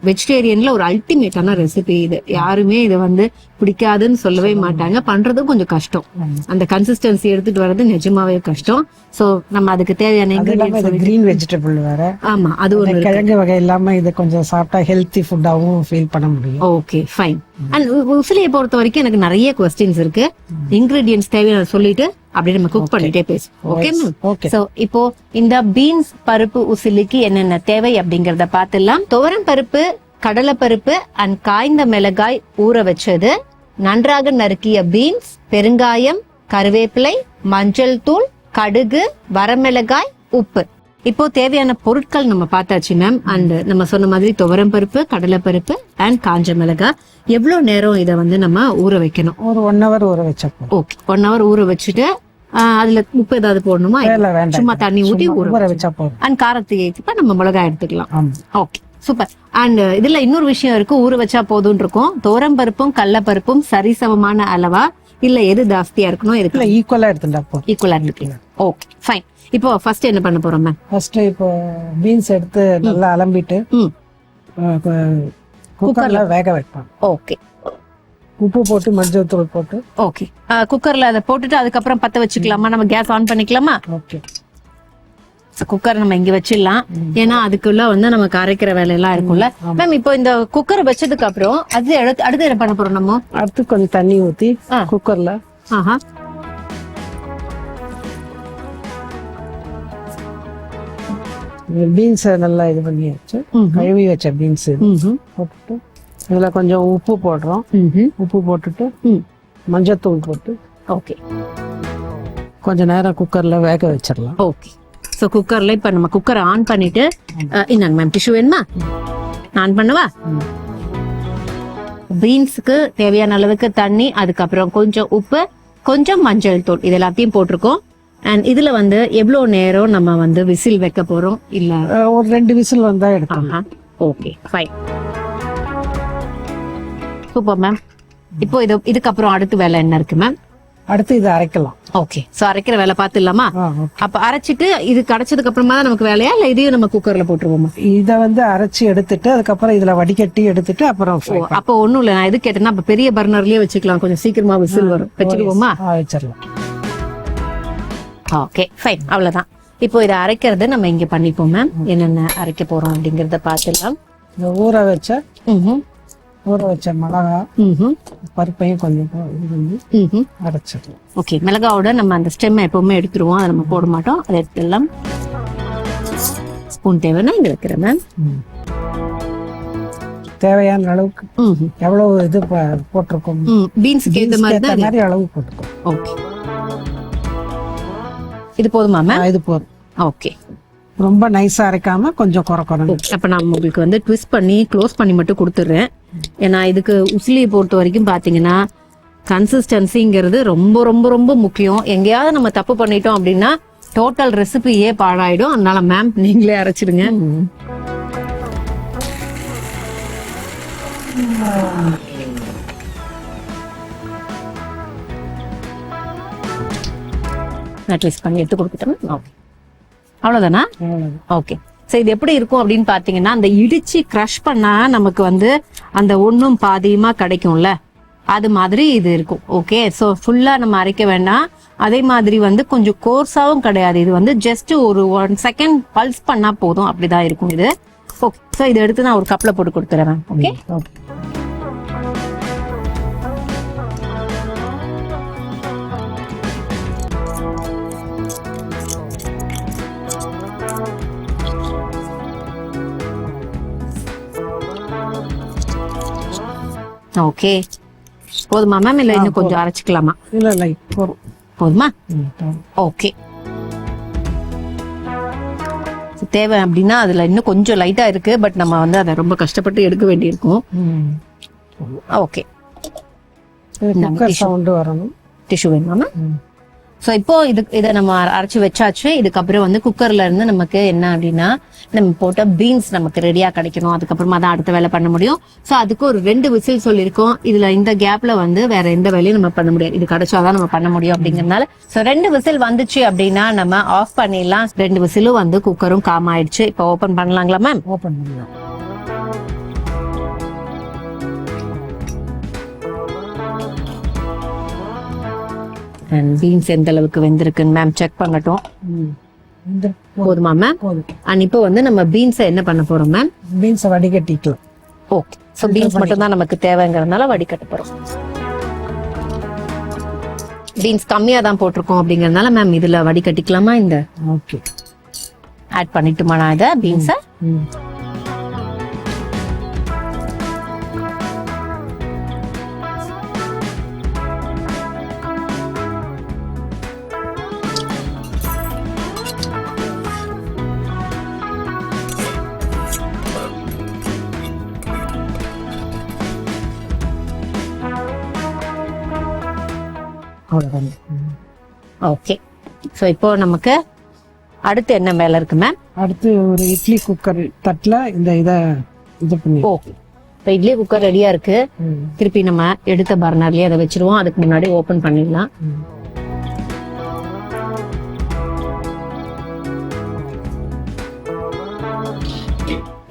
வெஜிடேரியன்ல ஒரு அல்டிமேட்டான ரெசிபி இது. யாருமே இதை வந்து பிடிக்காதுன்னு சொல்லவே மாட்டாங்க. பண்றதும் கொஞ்சம் கஷ்டம். அந்த கன்சிஸ்டன்சி எடுத்துட்டு வர்றது நிஜமாவே கஷ்டம். சோ நம்ம அதுக்கு தேவையான கிரீன் வெஜிடபிள் வேற. ஆமா, அது ஒரு கிழங்கு வகை இல்லாம இது கொஞ்சம் சாப்பிட்டா ஹெல்த்தி ஃபுட்டாவும் ஃபீல் பண்ண முடியும். Okay fine. அண்ட் உசிலியை பொறுத்த வரைக்கும் எனக்கு நிறைய கொஸ்டின்ஸ் இருக்கு. இன்கிரீடியன்ஸ் தேவையான சொல்லிட்டு அப்படியே நம்ம குக் பண்ணிட்டே பேசுவோம். Okay ma'am. சோ இப்போ இந்த பீன்ஸ் பருப்பு உசிலிக்கு என்னென்ன தேவை அப்படிங்கறத பாத்துடலாம். துவரம் பருப்பு, கடலை பருப்பு அண்ட் காய்ந்த மிளகாய் ஊற வச்சது, நன்றாக நறுக்கிய பீன்ஸ், பெருங்காயம், கருவேப்பிலை, மஞ்சள் தூள், கடுகு, வரமிளகாய், உப்பு. இப்போ தேவையான பொருட்கள் நம்ம பார்த்தாச்சு மேம். அண்ட் நம்ம சொன்ன மாதிரி துவரம் பருப்பு, கடலை பருப்பு அண்ட் காஞ்ச மிளகாய். எவ்வளவு நேரம் இதை வந்து நம்ம ஊற வைக்கணும்? ஒரு 1 hour ஊற வச்சா போதும். ஓகே, 1 hour ஊற வச்சுட்டு அதுல உப்பு ஏதாவது போடணுமா? சும்மா தண்ணி ஊற்றி ஊற வச்சா போதும். அண்ட் காரத்துக்கு ஏற்ப நம்ம மிளகாய் எடுத்துக்கலாம். Okay super. அண்ட் இதுல இன்னொரு விஷயம் இருக்கு, ஊற வச்சா போதும் இருக்கும். துவரம் பருப்பும் கடலை பருப்பும் சரிசமமான அளவா இல்ல எது ஜாஸ்தியா இருக்கணும்? இருக்கு ஈக்குவலா எடுத்துட்டா போதும். ஈக்குவலா எடுத்துக்கலாம். Okay fine. இப்போ ஃபர்ஸ்ட் என்ன பண்ண போறோம் மேம்? ஃபர்ஸ்ட் இப்போ பீன்ஸ் எடுத்து நல்லா அலம்பிட்டு குக்கர்ல வேக வைப்போம். ஓகே, உப்பு போட்டு மஞ்சள் தூள் போட்டு. ஓகே, குக்கர்ல அதை போட்டுட்டு அதுக்கப்புறம் பத்த வச்சுக்கலாமா? நம்ம கேஸ் ஆன் பண்ணிக்கலாமா? ஓகே, குக்கர் நம்ம இங்க வச்சிடலாம். ஏன்னா அதுக்குள்ள வந்து நமக்கு அரைக்கிற வேலையெல்லாம் இருக்கும்ல மேம். இப்போ இந்த குக்கர் வச்சதுக்கு அப்புறம் அடுத்து என்ன பண்ண போறோம் நம்ம? அடுத்து கொஞ்சம் தண்ணி ஊத்தி குக்கர்ல பீன்ஸ் நல்லா இது பண்ணி வச்சு கழுவி வச்ச பீன்ஸ் போட்டுட்டு இதுல கொஞ்சம் உப்பு போடுறோம். உப்பு போட்டுட்டு மஞ்சத்தூள் போட்டு ஓகே கொஞ்ச நேரம் குக்கர்ல வேக வச்சிடலாம். ஓகே, ஸோ குக்கர்ல இப்ப நம்ம குக்கரை ஆன் பண்ணிட்டு இந்தாங்க மேம், டிஷ்யூ வேணுமா? ஆன் பண்ணவா? பீன்ஸுக்கு தேவையான அளவுக்கு தண்ணி, அதுக்கப்புறம் கொஞ்சம் உப்பு, கொஞ்சம் மஞ்சள் தூள், இது எல்லாத்தையும் போட்டிருக்கோம். அண்ட் இதுல வந்து எவ்வளவு நேரம் நம்ம வந்து விசில் வைக்க போறோம்? இல்ல ஒரு 2 விசில் வந்தா எடுக்கலாம். Okay fine, super ma'am. இப்போ இதுக்கப்புறம் அடுத்த வேலை என்ன இருக்கு மேம்? அடுத்து இதை அரைக்கலாம். ஓகே, சோ அரைக்கிற வேலை பாத்துடலாமா? அப்ப அரைச்சிட்டு இது கடைச்சதுக்கு அப்புறமா தான் நமக்கு வேலையா, இல்ல இதையும் நம்ம குக்கர்ல போட்டுருவோமா? இதை வந்து அரைச்சி எடுத்துட்டு அதுக்கப்புறம் இதுல வடிகட்டி எடுத்துட்டு அப்புறம் அப்போ ஒண்ணும் இல்ல, நான் எது கேட்டேன்னா அப்ப பெரிய பர்னர்லயே வச்சுக்கலாம், கொஞ்சம் சீக்கிரமா விசில் வரும். வச்சுக்குவோமா? வச்சிடலாம். ஓகே ஃபைன், அவ்வளவுதான். இப்போ இதை அரைக்கிறத நம்ம இங்க பண்ணிப்போம் மேம். என்னென்ன அரைக்க போறோம் அப்படிங்கறத பாத்துடலாம். ஊற வச்ச மிளகா பருப்பையும் கொஞ்சம் அரைச்சிடலாம். ஓகே, மிளகாவோட நம்ம அந்த ஸ்டெம் எப்பவுமே எடுத்துருவோம், அதை நம்ம போட மாட்டோம். அதை எடுத்துடலாம். ஸ்பூன் தேவைன்னா இங்க வைக்கிறேன் மேம். தேவையான அளவுக்கு எவ்வளவு இது போட்டிருக்கோம், பீன்ஸ்க்கு ஏத்த மாதிரி அளவு போட்டுக்கோம். ஓகே, இது போதுமா மேம்? இது போதும். ஓகே, ரொம்ப நைஸா அரைக்காம கொஞ்சம் குறை. அப்ப நான் உங்களுக்கு வந்து ட்விஸ்ட் பண்ணி க்ளோஸ் பண்ணி மட்டும் கொடுத்துடுறேன். ஏன்னா இதுக்கு உசிலியை பொறுத்த வரைக்கும் பாத்தீங்கன்னா கன்சிஸ்டன்சிங்கிறது ரொம்ப ரொம்ப ரொம்ப முக்கியம். எங்கேயாவது நம்ம தப்பு பண்ணிட்டோம் அப்படின்னா டோட்டல் ரெசிபியே பாழாயிடும். அதனால மேம் நீங்களே அரைச்சிடுங்க. ட்விஸ்ட் பண்ணி எடுத்து கொடுத்துட்டோம். அவ்வளவுதானா? ஓகே, சோ இது எப்படி இருக்கும் அப்படின்னு பாத்தீங்கன்னா, அந்த இடிச்சு கிரஷ் பண்ணா நமக்கு வந்து அந்த ஒண்ணும் பாதியுமா கிடைக்கும்ல, அது மாதிரி இது இருக்கும். ஓகே, சோ ஃபுல்லா நம்ம அரைக்க வேண்டாம். அதே மாதிரி வந்து கொஞ்சம் கோர்ஸாவும் கிடையாது. இது வந்து ஜஸ்ட் ஒரு 1 செகண்ட் பல்ஸ் பண்ணா போதும், அப்படிதான் இருக்கும் இது. ஓகே, சோ இதை எடுத்து நான் ஒரு கப்ல போட்டு கொடுத்துறேன். ஓகே, ஓகே போதுமா மேம்? இல்ல இன்னும் கொஞ்சம் அரைச்சிக்கலாமா? இல்ல போதுமா? ஓகே, தேவை அப்படின்னா அதுல இன்னும் கொஞ்சம் லைட்டா இருக்கு, பட் நம்ம வந்து அதை ரொம்ப கஷ்டப்பட்டு எடுக்க வேண்டியிருக்கும். ஓகே, சவுண்ட் வரணும். டிஷ்யூ வேணுமா? ஸோ இப்போ இதை நம்ம அரைச்சி வச்சாச்சு. இதுக்கப்புறம் வந்து குக்கர்ல இருந்து நமக்கு என்ன அப்படின்னா, நம்ம போட்ட பீன்ஸ் நமக்கு ரெடியா கிடைக்கணும். அதுக்கப்புறமா தான் அடுத்த வேலை பண்ண முடியும். ஸோ அதுக்கு ஒரு 2 விசில் சொல்லியிருக்கோம். இதுல இந்த கேப்ல வந்து வேற எந்த வேலையும் நம்ம பண்ண முடியாது, இது கிடைச்சாதான் நம்ம பண்ண முடியும் அப்படிங்கறதுனால. ஸோ 2 விசில் வந்துச்சு அப்படின்னா நம்ம ஆஃப் பண்ணிடலாம். 2 விசிலும் வந்து குக்கரும் காம் ஆயிடுச்சு. இப்போ ஓபன் பண்ணலாங்களா மேம்? ஓபன் பண்ணலாம். அண்ட் பீன்ஸ் எந்த அளவுக்கு வெந்திருக்குன்னு மேம் செக் பண்ணட்டும். இந்த போதுமா மேம்? போதும். அண்ட் இப்போ வந்து நம்ம பீன்ஸை என்ன பண்ண போறோம் மேம்? பீன்ஸை வடிகட்டிக்கலாம். ஓகே, ஸோ பீன்ஸ் மட்டும் தான் நமக்கு தேவைங்கிறதுனால வடிகட்ட போறோம். பீன்ஸ் கம்மியா தான் போட்டிருக்கோம் அப்படிங்கறதுனால மேம் இதுல வடிகட்டிக்கலாமா? இந்த ஓகே, ஆட் பண்ணிட்டுமா நான் இதை பீன்ஸை? அவ்வளோதான். ஓகே, ஸோ இப்போ நமக்கு அடுத்து என்ன வேலை இருக்கு மேம்? அடுத்து ஒரு இட்லி குக்கர் தட்டில் இந்த இது பண்ணி. ஓகே, இப்போ இட்லி குக்கர் ரெடியா இருக்கு. திருப்பி நம்ம எடுத்த பர்னர்லயே அதை வச்சிருவோம். அதுக்கு முன்னாடி ஓபன் பண்ணிடலாம்.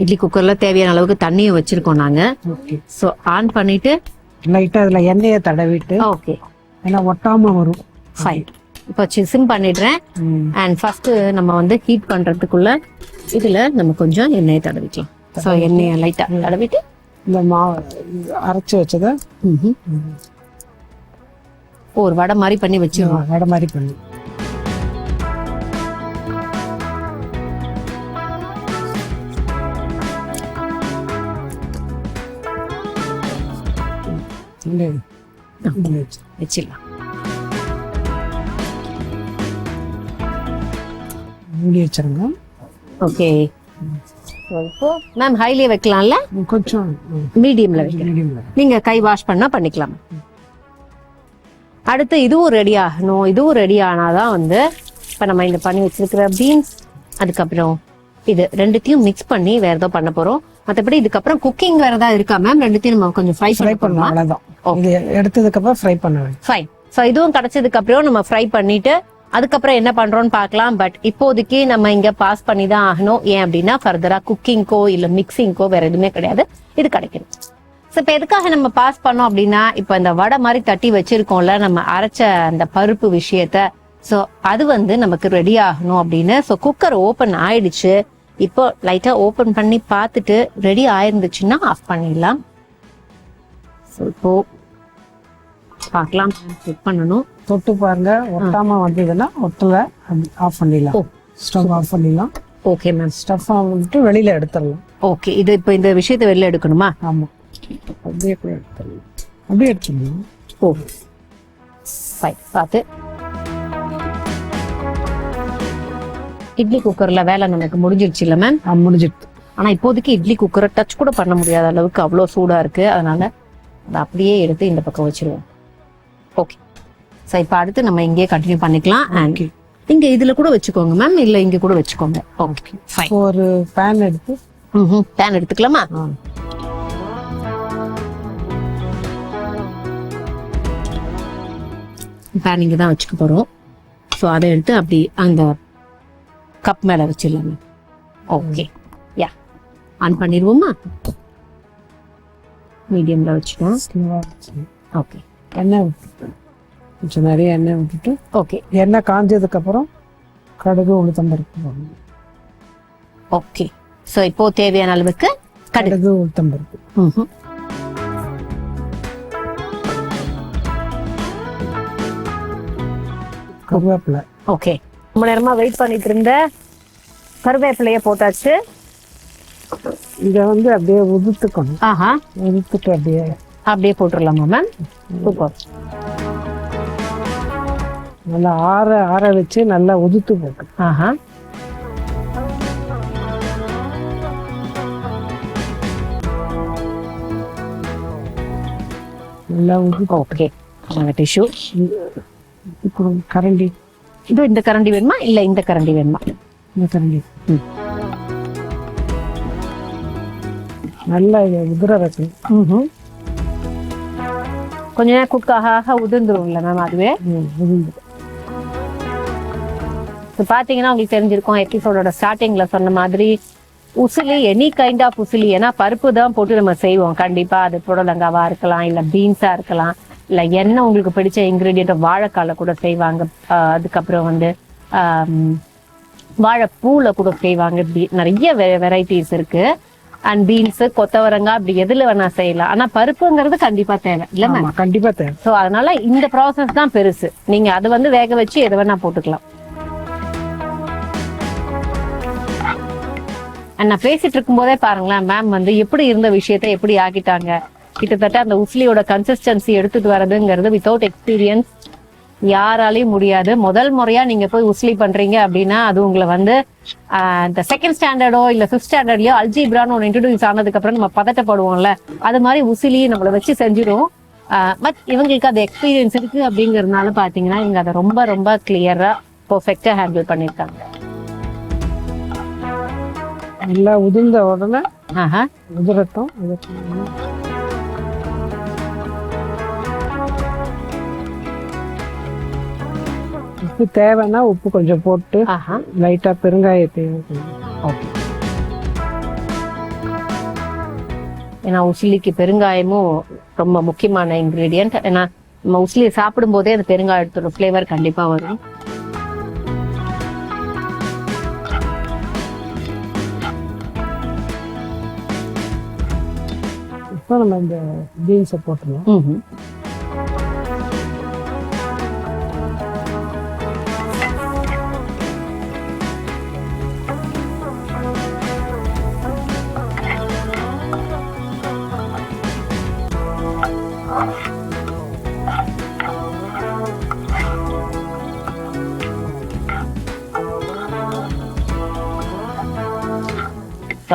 இட்லி குக்கர்ல தேவையான அளவுக்கு தண்ணியை வச்சிருக்கோம் நாங்க. ஓகே, ஸோ ஆன் பண்ணிட்டு லைட்டாக அதில் எண்ணெயை தடவிட்டு, ஓகே ஏன்னா ஒட்டாமல் வரும். ஃபைன். இப்போ சிம் பண்ணிடுறேன். அண்ட் ஃபர்ஸ்ட் நம்ம வந்து ஹீட் பண்றதுக்குள்ள இதுல நம்ம கொஞ்சம் எண்ணெயை தடவிக்கலாம். ஸோ எண்ணெயை லைட்டா தடவிட்டு இந்த மாவு அரைச்சி வச்சதை ஒரு வடை மாதிரி பண்ணி வச்சிருவோம். வடை மாதிரி பண்ணி வச்சிடலாம். மூடி வச்சிருங்க. ஓகே, இப்போ மேம் ஹைலியே வைக்கலாம்ல? கொஞ்சம் மீடியம்ல வைக்கலாம். மீடியம்ல. நீங்க கை வாஷ் பண்ணா பண்ணிக்கலாம். அடுத்து இதுவும் ரெடி ஆகணும். இதுவும் ரெடி ஆனாதான் வந்து இப்ப நம்ம இந்த பண்ணி வச்சிருக்கிற பீன்ஸ், அதுக்கப்புறம் இது ரெண்டுத்தையும் மிக்ஸ் பண்ணி வேற ஏதோ பண்ண போறோம். மற்றபடி இதுக்கப்புறம் குக்கிங் வேற ஏதாவது இருக்கா மேம்? ரெண்டுத்தையும் நம்ம கொஞ்சம் ஃப்ரை பண்ணலாம். அவ்வளவுதான். இது எடுத்ததுக்கு அப்புறம் ஃப்ரை பண்ணுவேன். ஃபைன். ஸோ இதுவும் கிடைச்சதுக்கு அப்புறம் நம்ம ஃப்ரை பண்ணிட்டு அதுக்கப்புறம் என்ன பண்றோம்னு பார்க்கலாம். பட் இப்போதைக்கு நம்ம இங்க பாஸ் பண்ணி தான் ஆகணும். ஏன் அப்படின்னா ஃபர்தரா குக்கிங்கோ இல்ல மிக்சிங்கோ வேற எதுவுமே கிடையாது, இது கிடைக்கணும். ஸோ இப்போ எதுக்காக நம்ம பாஸ் பண்ணோம் அப்படின்னா, இப்போ இந்த வடை மாதிரி தட்டி வச்சிருக்கோம்ல நம்ம அரைச்ச அந்த பருப்பு விஷயத்த, ஸோ அது வந்து நமக்கு ரெடி ஆகணும் அப்படின்னு. ஸோ குக்கர் ஓப்பன் ஆயிடுச்சு. இப்போ லைட்டா ஓப்பன் பண்ணி பார்த்துட்டு ரெடி ஆயிருந்துச்சுன்னா ஆஃப் பண்ணிடலாம். ஸோ இப்போ பார்க்கலாம், செக் பண்ணணும். தொட்டு பாருங்க, ஒட்டாம வந்ததுன்னா ஒட்டல, ஆஃப் பண்ணிடலாம். ஸ்டவ் ஆஃப் பண்ணிடலாம். Okay ma'am. ஸ்டவ் ஆஃப் வெளியில எடுத்துடலாம். ஓகே, இது இப்போ இந்த விஷயத்தை வெளில எடுக்கணுமா? ஆமா, அப்படியே கூட எடுத்துடலாம். அப்படியே எடுத்துடலாம். ஓ ஃபைன். பார்த்து இட்லி குக்கர்ல வேலை நமக்கு முடிஞ்சிருச்சு இல்ல மேம்? முடிஞ்சிடுது. ஆனா இப்போதைக்கு இட்லி குக்கரை டச் கூட பண்ண முடியாத அளவுக்கு அவ்வளோ சூடா இருக்கு. அதனால அதை அப்படியே எடுத்து இந்த பக்கம் வச்சிருவோம். ஓகே, ஸோ இப்போ அடுத்து நம்ம இங்கேயே கண்டினியூ பண்ணிக்கலாம். அண்ட் இங்க இதுல கூட வச்சுக்கோங்க மேம், இல்ல இங்க கூட வச்சுக்கோங்க. Okay fine. ஒரு பேன் எடுத்து பேன் எடுத்துக்கலாமா? பேன் இங்க தான் வச்சுக்க போறோம். ஸோ அதை எடுத்து அப்படி அந்த கப் மேல வச்சிடலாமே. Okay, yeah on பண்ணிடுவோமா? மீடியம்ல வச்சுட்டோம். ஓகே, எண்ணெய் விட்டுட்டு கொஞ்சம் நிறைய எண்ணெய் விட்டுட்டு, ஓகே எண்ணெய் காஞ்சதுக்கு அப்புறம் கடுகு உளுத்தம்பருப்பு போடணும். ஓகே, ஸோ இப்போ தேவையான அளவுக்கு கடுகு உளுத்தம்பருப்பு. கருவேப்பிலை. ஓகே, ரொம்ப நேரமா வெயிட் பண்ணிட்டு இருந்த கருவேப்பிலைய போட்டாச்சு. இத வந்து அப்படியே உதுத்துக்கணும். ஆஹா, உதுத்துட்டு அப்படியே அப்படியே போட்டுடலாமா மேம்? சூப்பர். நல்லா ஆற வச்சு நல்லா உதுத்து போட்டு. ஆஹா, நல்லா உதுத்து. ஓகே, டிஷ்யூ இப்போ கரண்டி. இது இந்த கரண்டி வேணுமா இல்ல இந்த கரண்டி வேணுமா? இந்த கரண்டி. நல்லா உதிர வைக்கணும். கொஞ்ச நேரம் குக் ஆக உதிர்ந்துரும் இல்ல மேம்? அதுவே உதிர்ந்து. பாத்தீங்கன்னா உங்களுக்கு தெரிஞ்சிருக்கும், எபிசோடோட ஸ்டார்டிங்ல சொன்ன மாதிரி உசிலி, எனி கைண்ட் ஆஃப் உசிலி, ஏன்னா பருப்பு தான் போட்டு நம்ம செய்வோம். கண்டிப்பா அது புடலங்காவா இருக்கலாம், இல்ல பீன்ஸா இருக்கலாம், என்ன உங்களுக்கு பிடிச்ச இன்கிரீடியன்ட் வாழைக்கால கூட செய்வாங்க, அதுக்கப்புறம் வந்து வாழைப்பூல கூட செய்வாங்க. இப்படி நிறைய வெரைட்டிஸ் இருக்கு. அண்ட் பீன்ஸ், கொத்தவரங்காய், அப்படி எதுல வேணா செய்யலாம். ஆனா பருப்புங்கிறது கண்டிப்பா தேவை இல்ல மேம்? கண்டிப்பா தேவை. சோ அதனால இந்த ப்ராசஸ் தான் பெருசு. நீங்க அது வந்து வேக வச்சு எதை வேணா போட்டுக்கலாம். நான் பேசிட்டு இருக்கும் போதே பாருங்களேன், மேம் வந்து எப்படி இருந்த விஷயத்த எப்படி ஆக்கிட்டாங்க. கிட்டத்தட்ட அந்த உஸ்லியோட கன்சிஸ்டன்சி எடுத்துட்டு வர்றதுங்கிறது வித்தவுட் எக்ஸ்பீரியன்ஸ் யாராலையும் முடியாது. முதல் முறையா நீங்க போய் உஸ்லி பண்றீங்க அப்படின்னா அது உங்களை வந்து இந்த செகண்ட் ஸ்டாண்டர்டோ இல்ல 5th ஸ்டாண்டர்ட்லயோ அல்ஜிப்ரான்னு ஒன்று இன்ட்ரோடியூஸ் ஆனதுக்கு அப்புறம் நம்ம பதட்டப்படுவோம்ல, அது மாதிரி உசிலி நம்மளை வச்சு செஞ்சிடும். பட் இவங்களுக்கு அது எக்ஸ்பீரியன்ஸ் இருக்கு அப்படிங்கறதுனால பாத்தீங்கன்னா இவங்க அதை ரொம்ப ரொம்ப கிளியரா பெர்ஃபெக்டா ஹேண்டில் பண்ணிருக்காங்க. எல்லாம் உதிர்ந்த உடனே உதிரட்டும். உப்பு தேவைன்னா உப்பு கொஞ்சம் போட்டு லைட்டா பெருங்காயத்தையும். ஏன்னா உசிலிக்கு பெருங்காயமும் ரொம்ப முக்கியமான இன்கிரீடியன்ட். ஏன்னா நம்ம உசிலியை சாப்பிடும் போதே அந்த பெருங்காயத்தோட ஃபிளேவர் கண்டிப்பா வரும். இப்போ நம்ம இந்த பீன்ஸை போட்டுருவோம்.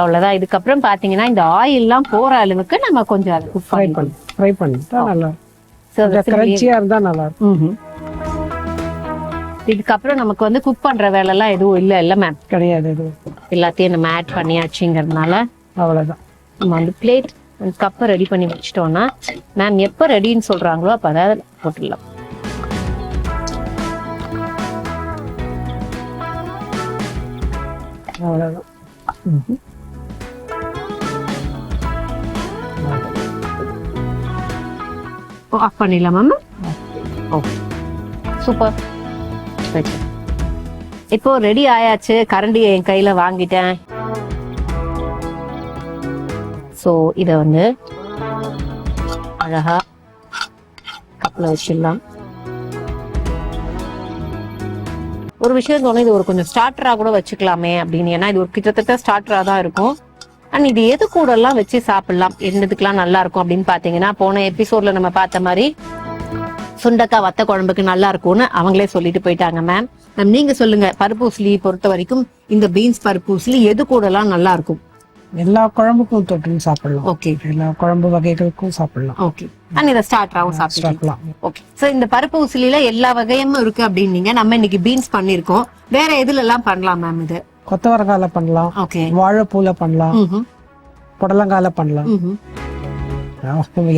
அவ்வளவுதான். இதுக்கப்புறம் பாத்தீங்கன்னா இந்த ஆயில் எல்லாம் போற அளவுக்கு நம்ம கொஞ்சம் ஃப்ரை பண்ணிட்டா நல்லா கிரன்ச்சியா இருந்தா நல்லா இருக்கும். இதுக்கப்புறம் நமக்கு வந்து குக் பண்ற வேலை எல்லாம் எதுவும் இல்ல மேம்? கிடையாது. எல்லாத்தையும் நம்ம ஆட் பண்ணியாச்சுங்கிறதுனால அவ்வளவுதான். நம்ம வந்து பிளேட் கப்பை ரெடி பண்ணி வச்சிட்டோம்னா மேம் எப்ப ரெடின்னு சொல்றாங்களோ அப்ப அதாவது போட்டுடலாம். அவ்வளவுதான். ஆஃப் பண்ணிடலாம் மேம். Okay, super. இப்போ ரெடி ஆயாச்சு. கரண்டியை என் கையில வாங்கிட்டேன். சோ இத வந்து அழகா கப்ல வச்சிடலாம். ஒரு விஷயம் தோணும், இது ஒரு கொஞ்சம் ஸ்டார்டரா கூட வச்சுக்கலாமே அப்படின்னு. ஏன்னா இது ஒரு கிட்டத்தட்ட ஸ்டார்டரா தான் இருக்கும். அண்ட் இது எது கூட எல்லாம் வச்சு சாப்பிடலாம், என்னதுக்கெல்லாம் நல்லா இருக்கும் அப்படின்னு பாத்தீங்கன்னா, போன எபிசோட்ல நம்ம பார்த்த மாதிரி சுண்டக்காய் வத்த குழம்புக்கு நல்லா இருக்கும்னு அவங்களே சொல்லிட்டு போயிட்டாங்க. மேம் நீங்க சொல்லுங்க, பருப்பு உசிலி பொறுத்த வரைக்கும் இந்த பீன்ஸ் பருப்பு உசிலி எது கூட எல்லாம் நல்லா இருக்கும்? எல்லா குழம்புக்கும் தொட்டு சாப்பிடலாம். ஓகே, எல்லா குழம்பு வகைகளுக்கும் சாப்பிடலாம். ஓகே, அண்ட் இதை ஸ்டார்டராவும் சாப்பிடலாம். ஓகே, சோ இந்த பருப்பு உசிலில எல்லா வகையும் இருக்கு அப்படின்னீங்க. நம்ம இன்னைக்கு பீன்ஸ் பண்ணிருக்கோம். வேற எதுல எல்லாம் பண்ணலாம் மேம்? இது கொத்தவரங்கால பண்ணலாம். ஓகே, வாழைப்பூல பண்ணலாம். புடலங்கால பண்ணலாம்.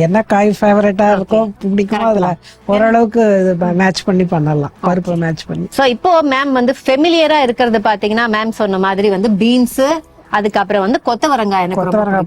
என்ன காய் ஃபேவரட்டா இருக்கும் பிடிக்கும் அதுல ஓரளவுக்கு மேட்ச் பண்ணி பண்ணலாம். பருப்பு மேட்ச் பண்ணி. சோ இப்போ மேம் வந்து ஃபெமிலியரா இருக்கிறது பாத்தீங்கன்னா, மேம் சொன்ன மாதிரி வந்து பீன்ஸ், அதுக்கப்புறம் வந்து கொத்தவரங்காய்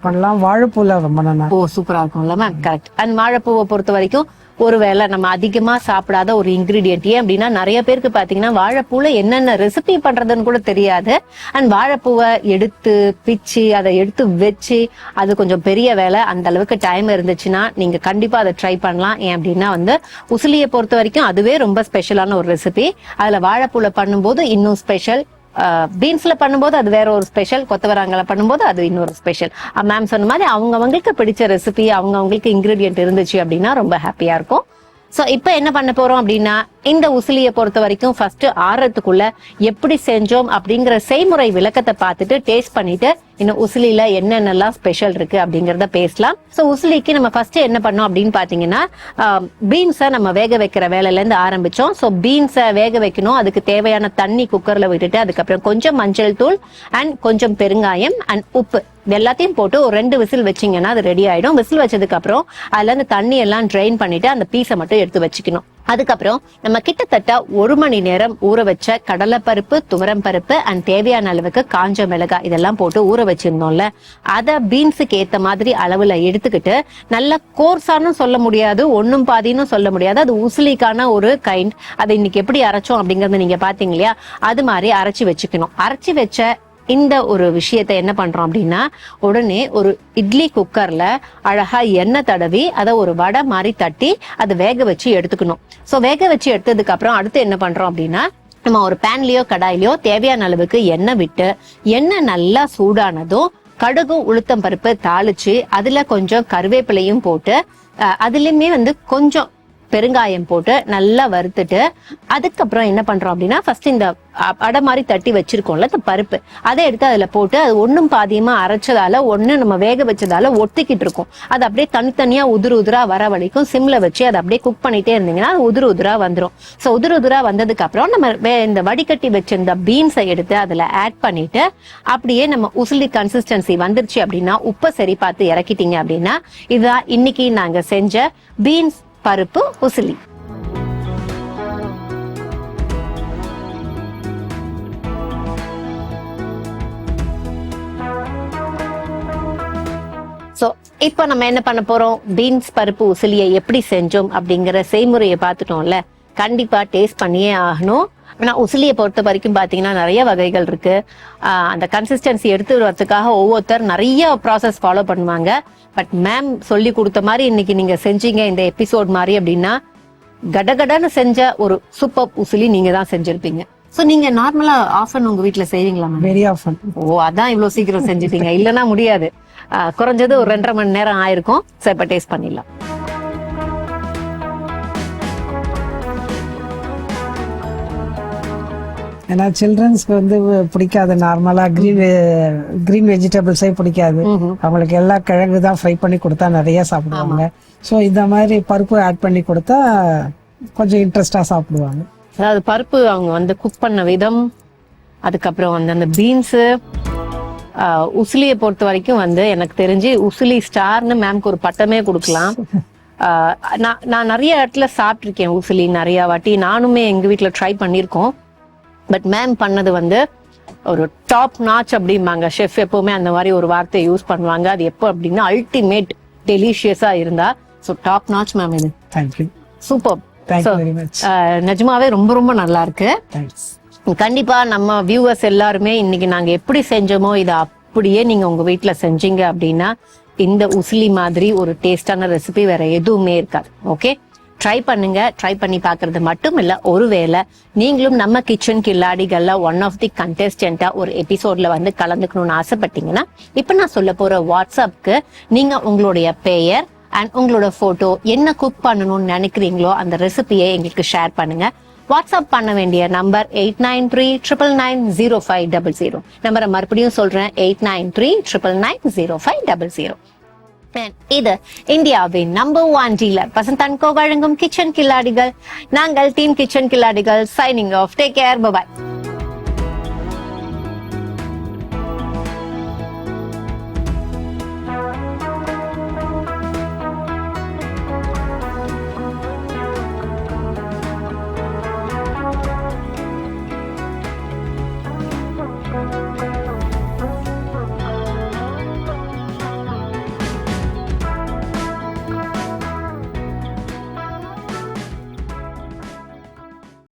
பண்ணலாம். வாழைப்பூல ரொம்ப நல்லா சூப்பரா இருக்கும்ல மேம்? கரெக்ட். அண்ட் வாழைப்பூவை பொறுத்த வரைக்கும் ஒருவேளை நம்ம அதிகமா சாப்பிடாத ஒரு இன்கிரீடியன்ட். ஏன் அப்படின்னா நிறைய பேருக்கு பாத்தீங்கன்னா வாழைப்பூல என்னென்ன ரெசிபி பண்றதுன்னு கூட தெரியாது. அண்ட் வாழைப்பூவை எடுத்து பிச்சு அதை எடுத்து வச்சு அது கொஞ்சம் பெரிய வேலை. அந்த அளவுக்கு டைம் இருந்துச்சுன்னா நீங்க கண்டிப்பா அதை ட்ரை பண்ணலாம். ஏன் அப்படின்னா வந்து உசிலியை பொறுத்த வரைக்கும் அதுவே ரொம்ப ஸ்பெஷலான ஒரு ரெசிபி. அதுல வாழைப்பூல பண்ணும்போது இன்னும் ஸ்பெஷல், பீன்ஸ்ல பண்ணும்போது அது வேற ஒரு ஸ்பெஷல், கொத்தவரங்கால பண்ணும்போது அது இன்னொரு ஸ்பெஷல். மேம் சொன்ன மாதிரி அவங்களுக்கு பிடிச்ச ரெசிபி, அவங்களுக்கு இன்கிரீடியன்ட் இருந்துச்சு அப்படின்னா ரொம்ப ஹாப்பியா இருக்கும். சோ இப்ப என்ன பண்ண போறோம் அப்படின்னா, இந்த உசிலியை பொறுத்த வரைக்கும் ஃபர்ஸ்ட் ஆறதுக்குள்ள எப்படி செஞ்சோம் அப்படிங்கிற செய்முறை விளக்கத்தை பார்த்துட்டு டேஸ்ட் பண்ணிட்டு இன்னும் உசிலியில என்னென்னலாம் ஸ்பெஷல் இருக்கு அப்படிங்கறத பேசலாம். சோ உசிலிக்கு நம்ம ஃபர்ஸ்ட் என்ன பண்ணோம் அப்படின்னு பாத்தீங்கன்னா, பீன்ஸை நம்ம வேக வைக்கிற வேலையில இருந்து ஆரம்பிச்சோம். சோ பீன்ஸை வேக வைக்கணும். அதுக்கு தேவையான தண்ணி குக்கர்ல விட்டுட்டு அதுக்கப்புறம் கொஞ்சம் மஞ்சள் தூள் அண்ட் கொஞ்சம் பெருங்காயம் அண்ட் உப்பு இது எல்லாத்தையும் போட்டு ஒரு 2 விசில் வச்சீங்கன்னா அது ரெடி ஆயிடும். விசில் வச்சதுக்கு அப்புறம் அதுல இருந்து தண்ணி எல்லாம் ட்ரெயின் பண்ணிட்டு அந்த பீஸை மட்டும் எடுத்து வச்சுக்கணும். அதுக்கப்புறம் நம்ம கிட்டத்தட்ட 1 மணி நேரம் ஊற வச்ச கடலைப்பருப்பு, துவரம் பருப்பு அண்ட் தேவையான அளவுக்கு காஞ்ச மிளகாய் இதெல்லாம் போட்டு ஊற வச்சிருந்தோம்ல, அத பீன்ஸுக்கு ஏத்த மாதிரி அளவுல எடுத்துக்கிட்டு நல்ல கோர்ஸானும் சொல்ல முடியாது, ஒன்னும் பாதின்னு சொல்ல முடியாது, அது உசிலிக்கான ஒரு கைண்ட். அதை இன்னைக்கு எப்படி அரைச்சோம் அப்படிங்கறத நீங்க பாத்தீங்க இல்லையா, அது மாதிரி அரைச்சி வச்சுக்கணும். அரைச்சி வச்ச இந்த ஒரு விஷயத்தை என்ன பண்றோம் அப்படின்னா, உடனே ஒரு இட்லி குக்கர்ல அழகா எண்ணெய் தடவி அதை ஒரு வடை மாதிரி தட்டி அதை வேக வச்சு எடுத்துக்கணும். சோ வேக வச்சு எடுத்ததுக்கு அப்புறம் அடுத்து என்ன பண்றோம் அப்படின்னா, நம்ம ஒரு பேன்லயோ கடாயிலயோ தேவையான அளவுக்கு எண்ணெய் விட்டு, எண்ணெய் நல்லா சூடானதும் கடுகும் உளுத்தம் பருப்பு தாளிச்சு அதுல கொஞ்சம் கருவேப்பிலையும் போட்டு அதுலயுமே கொஞ்சம் பெருங்காயம் போட்டு நல்லா வறுத்துட்டு, அதுக்கப்புறம் என்ன பண்றோம் அப்படின்னா, ஃபர்ஸ்ட் இந்த அடை மாதிரி தட்டி வச்சிருக்கோம்ல இந்த பருப்பு, அதை எடுத்து அதுல போட்டு அது ஒன்னும் பாதியமா அரைச்சதால ஒண்ணு நம்ம வேக வச்சதால ஒத்திக்கிட்டு இருக்கும். அது அப்படியே தனித்தனியா உதிரா வர வரைக்கும் சிம்ல வச்சு அதை அப்படியே குக் பண்ணிட்டே இருந்தீங்கன்னா அது உதிரா வந்துடும். சோ உதிரா வந்ததுக்கு அப்புறம் நம்ம இந்த வடிகட்டி வச்சிருந்த பீன்ஸை எடுத்து அதுல ஆட் பண்ணிட்டு, அப்படியே நம்ம உசிலி கன்சிஸ்டன்சி வந்துருச்சு அப்படின்னா உப்பை சரி பார்த்து இறக்கிட்டீங்க அப்படின்னா, இதுதான் இன்னைக்கு நாங்க செஞ்ச பீன்ஸ் பருப்பு உசிலி. சோ இப்போ நம்ம என்ன பண்ண போறோம், பீன்ஸ் பருப்பு உசிலியை எப்படி செஞ்சோம் அப்படிங்கிற செய்முறையை பார்த்துட்டோம்ல. கண்டிப்பா டேஸ்ட் பண்ணியே ஆகணும். ஆனா உசிலியை பொறுத்த வரைக்கும் பாத்தீங்கன்னா நிறைய வகைகள் இருக்கு. அந்த கன்சிஸ்டன்சி எடுத்து வரதுக்காக ஒவ்வொருத்தர் நிறைய ப்ராசஸ் ஃபாலோ பண்ணுவாங்க. பட் மேம் சொல்லி கொடுத்த மாதிரி இன்னைக்கு நீங்க செஞ்சீங்க இந்த எபிசோட் மாதிரி அப்படின்னா, கடகடன்னு செஞ்ச ஒரு சூப்பர் உசிலி நீங்க தான் செஞ்சிருப்பீங்க. சோ நீங்க நார்மலா ஆஃபன் உங்க வீட்டுல செய்வீங்களா? Very often. ஓ, அதான் இவ்வளவு சீக்கிரம் செஞ்சுட்டீங்க. இல்லன்னா முடியாது. குறைஞ்சது ஒரு 2.5 மணி நேரம் ஆயிருக்கும். சோ இப்ப டேஸ்ட் பண்ணிடலாம். ஏன்னா சில்ட்ரன்ஸ்க்கு பிடிக்காது, நார்மலா கிரீன் வெஜிடபிள்ஸே பிடிக்காது. அவங்களுக்கு எல்லா கிழங்கு தான் ஃப்ரை பண்ணி கொடுத்தா நிறைய சாப்பிடுவாங்க. ஸோ இந்த மாதிரி பருப்பு ஆட் பண்ணி கொடுத்தா கொஞ்சம் இன்ட்ரெஸ்டா சாப்பிடுவாங்க. அதாவது பருப்பு அவங்க குக் பண்ண விதம், அதுக்கப்புறம் அந்த பீன்ஸ், உசிலியை பொறுத்த வரைக்கும் எனக்கு தெரிஞ்சு உசிலி ஸ்டார்னு மேம்க்கு ஒரு பட்டமே கொடுக்கலாம். நான் நிறைய இடத்துல சாப்பிட்டிருக்கேன் உசிலி நிறைய வாட்டி. நானுமே எங்க வீட்டுல ட்ரை பண்ணிருக்கோம். பட் மேம் பண்ணது ஒரு டாப் நாச் அப்படிம்பாங்க. ஷெஃப் எப்பவுமே அந்த மாதிரி ஒரு வார்த்தையை யூஸ் பண்ணுவாங்க. அது எப்போ அப்படின்னா அல்டிமேட் டெலிஷியஸா இருந்தா. ஸோ டாப் நாச் மேம் இது. தேங்க்யூ. சூப்பர். Very much. நிஜமாவே ரொம்ப ரொம்ப நல்லா இருக்கு. கண்டிப்பா நம்ம வியூவர்ஸ் எல்லாருமே இன்னைக்கு நாங்க எப்படி செஞ்சோமோ இதை அப்படியே நீங்க உங்க வீட்டுல செஞ்சீங்க அப்படின்னா இந்த உசிலி மாதிரி ஒரு டேஸ்டான ரெசிபி வேற எதுவுமே இருக்காது. ஓகே, ட்ரை பண்ணுங்க. ட்ரை பண்ணி பாக்குறது மட்டும் இல்ல, ஒருவேளை நீங்களும் நம்ம கிச்சன் கில்லாடிகள்ல ஒன் ஆஃப் தி கண்டெஸ்டன்டா ஒரு எபிசோட்ல கலந்துக்கணும்னு ஆசைப்பட்டீங்கன்னா, இப்ப நான் சொல்ல போற வாட்ஸ்அப்க்கு நீங்க உங்களுடைய பெயர் அண்ட் உங்களோட போட்டோ, என்ன குக் பண்ணணும்னு நினைக்கிறீங்களோ அந்த ரெசிபியை எங்களுக்கு ஷேர் பண்ணுங்க. வாட்ஸ்அப் பண்ண வேண்டிய நம்பர் 8939990500. நம்பரை மறுபடியும் சொல்றேன், 8939990500. இது இந்தியாவின் number 1 dealer Vasanth and co வழங்கும் கிச்சன் கில்லாடிகள். நாங்கள் டீம் கிச்சன் கில்லாடிகள் signing off. Take care, by.